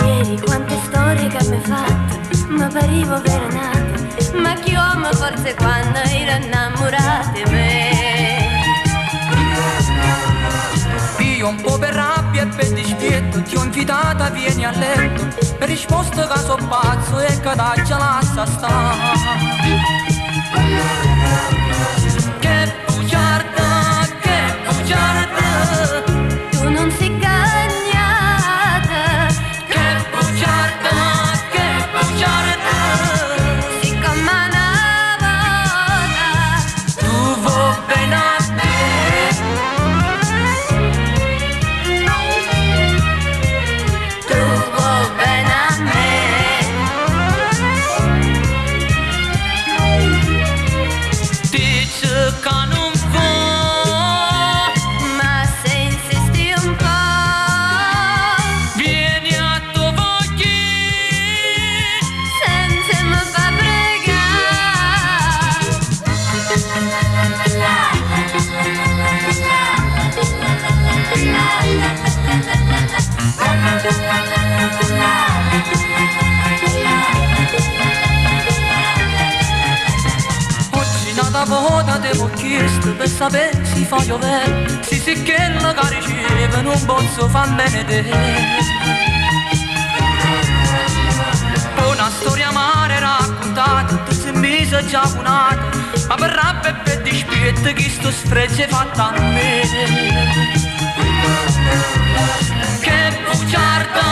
Ieri quante storie che mi hai fatto, ma parivo vera nata, ma chi uomo forse quando era innamorato di me. Io un po' per rabbia e per dispietto ti ho invitata, vieni a letto, per risposta che sono pazzo e che da già lascia stare. Che bugiarda, Tu non sei cagnata, che bugiarda, sei come una volta. tu vuoi bene a me, Tu vuoi bene a me. dici che non vuoi, Ma se insisti un po', vieni a tuo voglio. senza mi fa Oggi nata volta te l'ho chiesto per sapere se fa giovere, se si che la che riceve non posso far bene te. Una storia amara raccontata, tu sei mise già punata, ma per rabbia e per dispietto che sto sfregio è fatta a me. Che bugiarda,